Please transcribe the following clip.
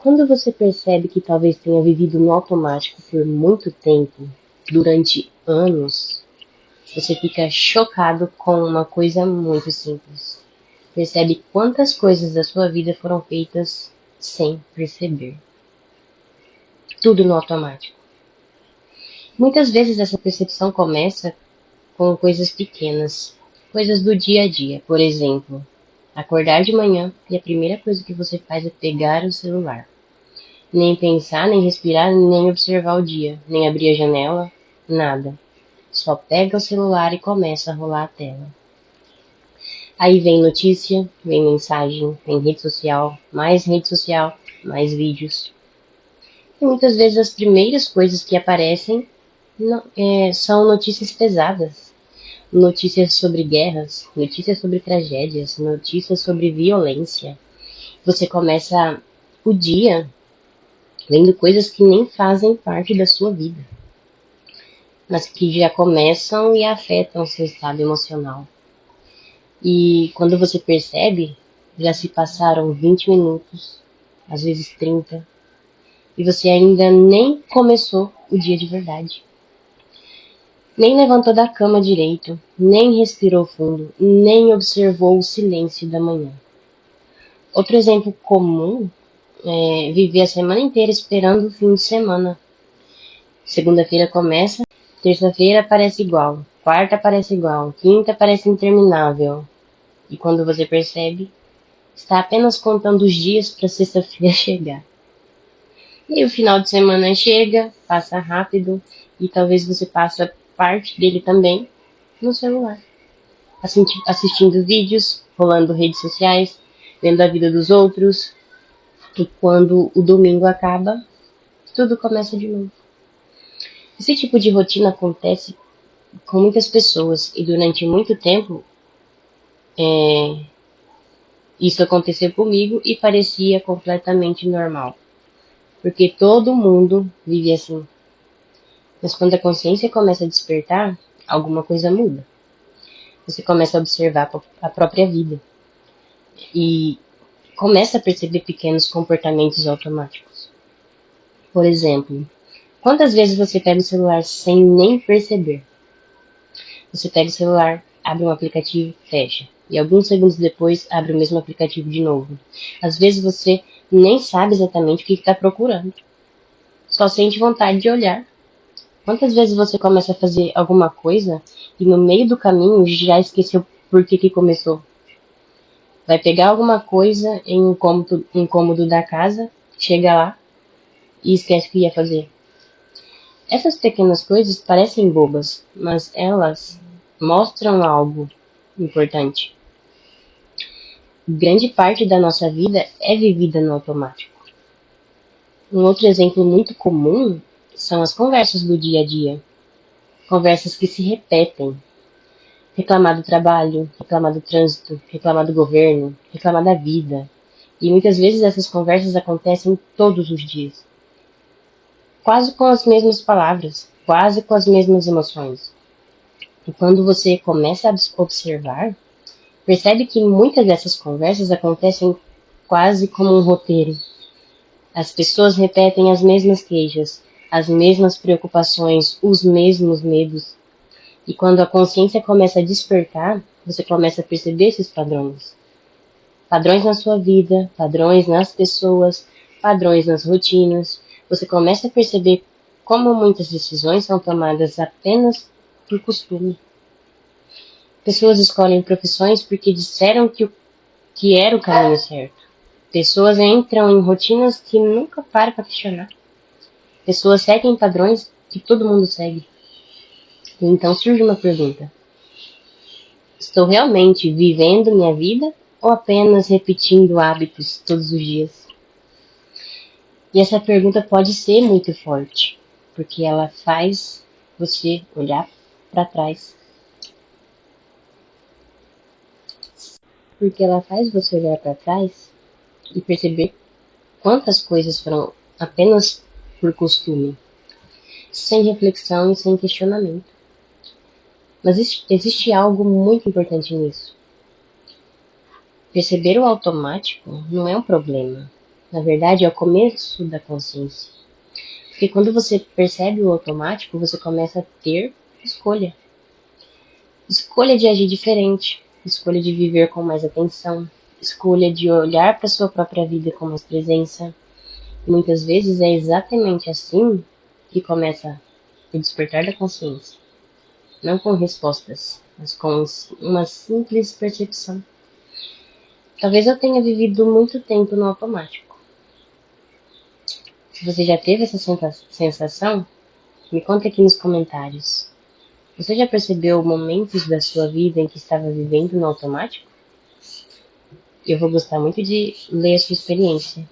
Quando você percebe que talvez tenha vivido no automático por muito tempo, durante anos, você fica chocado com uma coisa muito simples. Percebe quantas coisas da sua vida foram feitas sem perceber. Tudo no automático. Muitas vezes essa percepção começa com coisas pequenas, coisas do dia a dia. Por exemplo, acordar de manhã e a primeira coisa que você faz é pegar o celular. Nem pensar, nem respirar, nem observar o dia, nem abrir a janela, nada. Só pega o celular e começa a rolar a tela. Aí vem notícia, vem mensagem, vem rede social, mais vídeos. E muitas vezes as primeiras coisas que aparecem são notícias pesadas. Notícias sobre guerras, notícias sobre tragédias, notícias sobre violência. Você começa o dia vendo coisas que nem fazem parte da sua vida, mas que já começam e afetam o seu estado emocional. E quando você percebe, já se passaram 20 minutos, às vezes 30, e você ainda nem começou o dia de verdade. Nem levantou da cama direito, nem respirou fundo, nem observou o silêncio da manhã. Outro exemplo comum é viver a semana inteira esperando o fim de semana. Segunda-feira começa, terça-feira parece igual, quarta parece igual, quinta parece interminável. E quando você percebe, está apenas contando os dias para sexta-feira chegar. E o final de semana chega, passa rápido, e talvez você passe parte dele também no celular. Assistindo vídeos, rolando redes sociais, vendo a vida dos outros. E quando o domingo acaba, tudo começa de novo. Esse tipo de rotina acontece com muitas pessoas e durante muito tempo isso aconteceu comigo e parecia completamente normal. Porque todo mundo vive assim. Mas quando a consciência começa a despertar, alguma coisa muda. Você começa a observar a própria vida e começa a perceber pequenos comportamentos automáticos. Por exemplo, quantas vezes você pega o celular sem nem perceber? Você pega o celular, abre um aplicativo, fecha. E alguns segundos depois, abre o mesmo aplicativo de novo. Às vezes você nem sabe exatamente o que está procurando. Só sente vontade de olhar. Quantas vezes você começa a fazer alguma coisa e no meio do caminho já esqueceu por que começou? Vai pegar alguma coisa em um cômodo da casa, chega lá e esquece o que ia fazer. Essas pequenas coisas parecem bobas, mas elas mostram algo importante. Grande parte da nossa vida é vivida no automático. Um outro exemplo muito comum são as conversas do dia a dia. Conversas que se repetem. Reclamar do trabalho, reclamar do trânsito, reclamar do governo, reclamar da vida. E muitas vezes essas conversas acontecem todos os dias. Quase com as mesmas palavras, quase com as mesmas emoções. E quando você começa a observar, percebe que muitas dessas conversas acontecem quase como um roteiro. As pessoas repetem as mesmas queixas, as mesmas preocupações, os mesmos medos. E quando a consciência começa a despertar, você começa a perceber esses padrões. Padrões na sua vida, padrões nas pessoas, padrões nas rotinas. Você começa a perceber como muitas decisões são tomadas apenas por costume. Pessoas escolhem profissões porque disseram que era o caminho certo. Pessoas entram em rotinas que nunca param para questionar. Pessoas seguem padrões que todo mundo segue. E então surge uma pergunta. Estou realmente vivendo minha vida ou apenas repetindo hábitos todos os dias? E essa pergunta pode ser muito forte, porque ela faz você olhar para trás. Porque ela faz você olhar para trás e perceber quantas coisas foram apenas por costume, sem reflexão e sem questionamento. Mas existe algo muito importante nisso. Perceber o automático não é um problema. Na verdade, é o começo da consciência. Porque quando você percebe o automático, você começa a ter escolha. Escolha de agir diferente, escolha de viver com mais atenção, escolha de olhar para sua própria vida com mais presença. E muitas vezes é exatamente assim que começa o despertar da consciência. Não com respostas, mas com uma simples percepção. Talvez eu tenha vivido muito tempo no automático. Se você já teve essa sensação, me conta aqui nos comentários. Você já percebeu momentos da sua vida em que estava vivendo no automático? Eu vou gostar muito de ler a sua experiência.